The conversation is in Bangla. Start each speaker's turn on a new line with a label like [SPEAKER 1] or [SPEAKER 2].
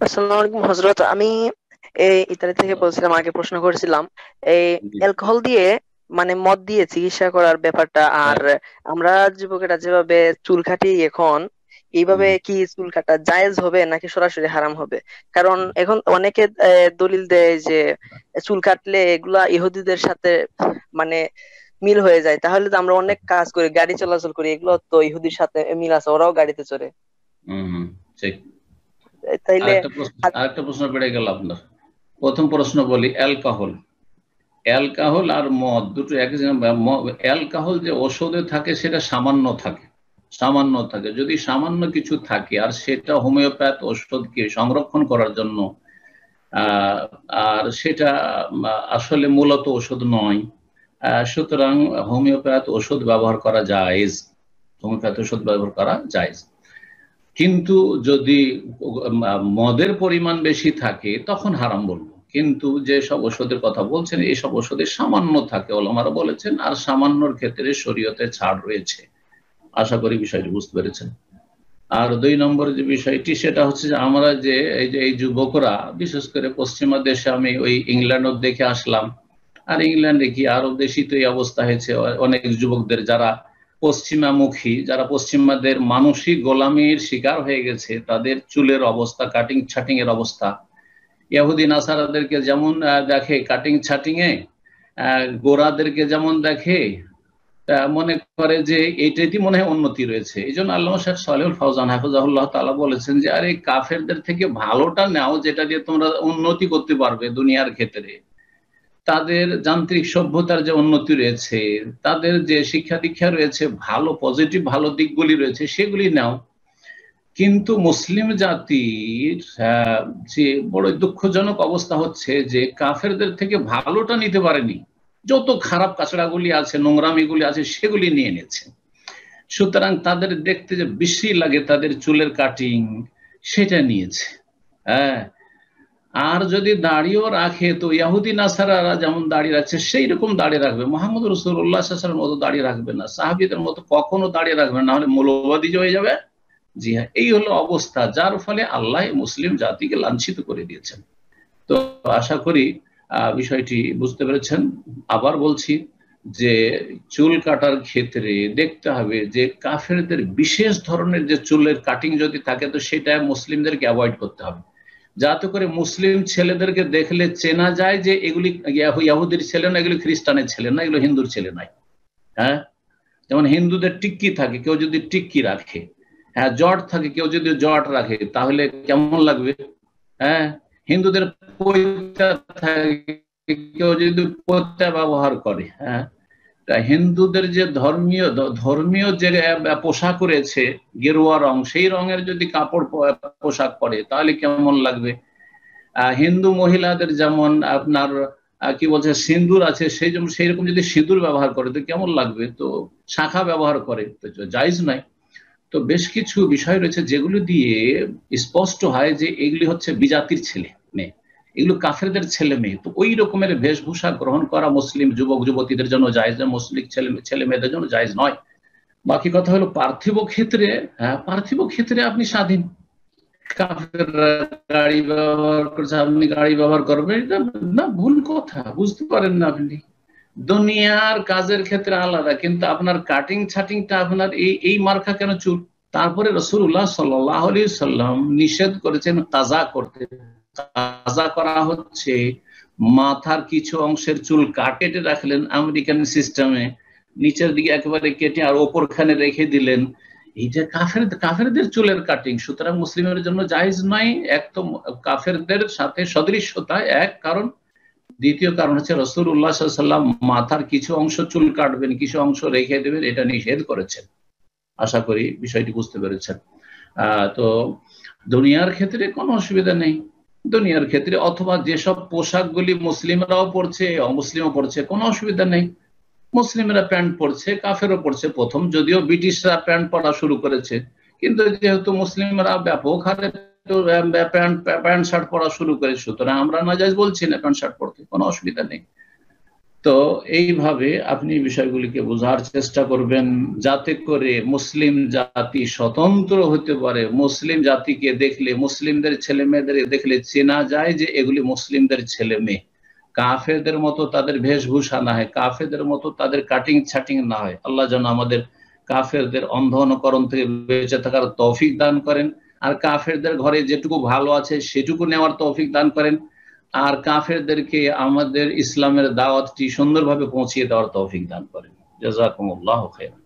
[SPEAKER 1] আসসালামু আলাইকুম হজরত। আমি এই ইতালি থেকে বলছিলাম, আগে প্রশ্ন করেছিলাম এই
[SPEAKER 2] জি।
[SPEAKER 1] অ্যালকোহল দিয়ে মানে মদ দিয়ে চিকিৎসা করার ব্যাপারটা। আর
[SPEAKER 2] হ্যাঁ।
[SPEAKER 1] আমরা যুবকেরা যেভাবে চুল কাটি এখন, এইভাবে
[SPEAKER 2] হুম।
[SPEAKER 1] কি চুল কাটা জায়েজ হবে নাকি সরাসরি হারাম হবে? কারণ এখন অনেকে দলিল দেয় যে চুল কাটলে এগুলা ইহুদিদের সাথে মানে মিল হয়ে যায়। তাহলে তো আমরা অনেক কাজ করি, গাড়ি চলাচল করি, এগুলো তো ইহুদির সাথে মিল আছে, ওরাও গাড়িতে চড়ে।
[SPEAKER 2] হুম, হুম, ঠিক।
[SPEAKER 1] তাইলে
[SPEAKER 2] আরেকটা প্রশ্ন বেড়ে গেল আপনার। প্রথম প্রশ্ন বলি, অ্যালকোহল। অ্যালকোহল আর মদ দুটো একই জিনিস। অ্যালকোহল যে ওষুধে থাকে সেটা সামান্য থাকে, সামান্য থাকে। যদি সামান্য কিছু থাকে আর সেটা হোমিওপ্যাথ ওষুধকে সংরক্ষণ করার জন্য, আহ, আর সেটা আসলে মূলত ওষুধ নয়, সুতরাং হোমিওপ্যাথ ওষুধ ব্যবহার করা জায়েজ। হোমিওপ্যাথ ওষুধ ব্যবহার করা জায়েজ। কিন্তু যদি মদের পরিমাণ বেশি থাকে তখন হারাম বলবো। কিন্তু যে সব ওষুধের কথা বলছেন এইসব ওষুধে সামান্য থাকে, ওলামারা বলেছেন, আর সামান্যর ক্ষেত্রে শরীয়তে ছাড় রয়েছে। আশা করি বিষয়টি বুঝতে পেরেছেন। আর 2 নম্বর যে বিষয়টি সেটা হচ্ছে যে আমরা যে এই যুবকরা, বিশেষ করে পশ্চিমা দেশে, আমি ওই ইংল্যান্ডও দেখে আসলাম। আর ইংল্যান্ডে কি আরব দেশই তো এই অবস্থা হয়েছে। অনেক যুবকদের যারা পশ্চিমামুখী, যারা পশ্চিমাদের মানসিক গোলামির শিকার হয়ে গেছে, তাদের চুলের অবস্থা, কাটিং ছাটিং এর অবস্থা, ইহুদি নাসারাদেরকে যেমন দেখে কাটিং ছাটিং এ, গোরাদেরকে যেমন দেখে, মনে করে যে এইটাই মনে হয় উন্নতি রয়েছে। এই জন্য আল্লামা শেখ সালেহুল ফাউজান হাফিজাহুল্লাহ তাআলা বলেছেন যে আরে কাফেরদের থেকে ভালোটা নাও, যেটা দিয়ে তোমরা উন্নতি করতে পারবে দুনিয়ার ক্ষেত্রে। তাদের যান্ত্রিক সভ্যতার যে উন্নতি রয়েছে, তাদের যে শিক্ষা দীক্ষা রয়েছে, ভালো পজিটিভ ভালো দিকগুলি রয়েছে, সেগুলি নাও। কিন্তু মুসলিম জাতির যে বড় দুঃখজনক অবস্থা হচ্ছে যে কাফেরদের থেকে ভালোটা নিতে পারেনি। যত খারাপ কাচড়াগুলি আছে, নোংরামিগুলি আছে, সেগুলি নিয়ে নিয়েছে। সুতরাং তাদের দেখতে যে বেশি লাগে তাদের চুলের কাটিং, সেটা নিয়েছে। হ্যাঁ। আর যদি দাড়িও রাখে তো ইহুদি নাসারারা যেমন দাড়ি রাখছে সেই রকম দাড়ি রাখবে, মোহাম্মদ রাসূলুল্লাহ সাল্লাল্লাহু আলাইহি ওয়াসাল্লামের মতো দাড়ি রাখবে না, সাহাবীদের মতো কখনো দাড়ি রাখবে না, হলে মৌলবাদী হয়ে যাবে। জি হ্যাঁ, এই হলো অবস্থা, যার ফলে আল্লাহ মুসলিম জাতিকে লাঞ্ছিত করে দিয়েছেন। তো আশা করি বিষয়টি বুঝতে পেরেছেন। আবার বলছি যে চুল কাটার ক্ষেত্রে দেখতে হবে যে কাফেরদের বিশেষ ধরনের যে চুলের কাটিং যদি থাকে তো সেটা মুসলিমদেরকে অ্যাভয়েড করতে হবে, যাতে করে মুসলিম ছেলেদেরকে দেখলে চেনা যায় যে এগুলি ইয়াহুদির ছেলে না, এগুলি খ্রিস্টানের ছেলে না, এগুলো হিন্দুর ছেলে নয়। হ্যাঁ। যেমন হিন্দুদের টিক্কি থাকে, কেউ যদি টিক্কি রাখে, হ্যাঁ, জট থাকে, কেউ যদি জট রাখে, তাহলে কেমন লাগবে? হ্যাঁ। হিন্দুদের পৈতা থাকে, কেউ যদি পৈতা ব্যবহার করে, হ্যাঁ, হিন্দুদের যে ধর্মীয় ধর্মীয় যে পোশাক রয়েছে, গেরুয়া রং, সেই রঙের যদি কাপড় পোশাক পরে তাহলে কেমন লাগবে? হিন্দু মহিলাদের যেমন আপনার কি বলছে সিঁদুর আছে, সেই জন্য সেই রকম যদি সিঁদুর ব্যবহার করে তো কেমন লাগবে? তো শাখা ব্যবহার করে তো জায়েজ নাই। তো বেশ কিছু বিষয় রয়েছে যেগুলো দিয়ে স্পষ্ট হয় যে এগুলি হচ্ছে বিজাতির ছেলে মেয়ে, এগুলো কাফেরদের ছেলে মেয়ে। তো ওই রকমের বেশভূষা গ্রহণ করা মুসলিম যুবক যুবতীদের জন্য জায়েজ, মুসলিম ছেলে ছেলে মেয়েদের জন্য জায়েজ নয়। বাকি কথা হলো পার্থিব ক্ষেত্রে, হ্যাঁ, পার্থিব ক্ষেত্রে আপনি স্বাধীন। কাফেররা গাড়ি ব্যবহার করছে, আপনি গাড়ি ব্যবহার করবেন, এটা না, ভুল কথা, বুঝতে পারেন না আপনি। দুনিয়ার কাজের ক্ষেত্রে আলাদা, কিন্তু আপনার কাটিং ছাটিংটা আপনার এই এই মার্কা কেন চুল? তারপরে রাসূলুল্লাহ সাল্লাল্লাহু আলাইহি সাল্লাম নিষেধ করেছেন তাজা করতে। তাজা করা হচ্ছে মাথার কিছু অংশের চুল কেটে রাখলেন আমেরিকান সিস্টেমে, নিচের দিকে একেবারে কেটে আর ওপরখানে রেখে দিলেন। এইটা কাফেরদের চুলের কাটিং, সুতরাং মুসলিমের জন্য জায়েজ নাই। এক তো কাফেরদের সাথে সদৃশ্যতা এক কারণ, দ্বিতীয় কারণ হচ্ছে রাসূলুল্লাহ সাল্লাল্লাহু আলাইহি ওয়াসাল্লাম মাথার কিছু অংশ চুল কাটবেন, কিছু অংশ রেখে দেবেন, এটা নিষেধ করেছেন। আশা করি বিষয়টি বুঝতে পেরেছেন। তো দুনিয়ার ক্ষেত্রে কোনো অসুবিধা নেই। দুনিয়ার ক্ষেত্রে অথবা যেসব পোশাকগুলি মুসলিমরাও পড়ছে অমুসলিমও পড়ছে, কোনো অসুবিধা নেই। মুসলিমরা প্যান্ট পরছে, কাফেরও পরছে। প্রথম যদিও ব্রিটিশরা প্যান্ট পরা শুরু করেছে, কিন্তু যেহেতু মুসলিমরা ব্যাপক হারে প্যান্ট শার্ট পরা শুরু করে, সুতরাং আমরা নাজায়েজ বলছি না প্যান্ট শার্ট পরতে, কোনো অসুবিধা নেই। তো এইভাবে আপনি বিষয়গুলিকে বোঝার চেষ্টা করবেন, যাতে করে মুসলিম জাতি স্বতন্ত্র হতে পারে। মুসলিম জাতিকে দেখলে, মুসলিমদের ছেলে মেয়েদের দেখলে চেনা যায় যে এগুলি মুসলিমদের ছেলে মেয়ে। কাফেরদের মতো তাদের বেশভূষা না হয়, কাফেরদের মতো তাদের কাটিং ছাটিং না হয়। আল্লাহ যেন আমাদের কাফেরদের অন্ধ অনুকরণ থেকে বেঁচে থাকার তৌফিক দান করেন, আর কাফেরদের ঘরে যেটুকু ভালো আছে সেটুকু নেওয়ার তৌফিক দান করেন, আর কাফেরদেরকে আমাদের ইসলামের দাওয়াতটি সুন্দরভাবে পৌঁছিয়ে দেওয়ার তৌফিক দান করেন। জাযাকুমুল্লাহু খাইরান।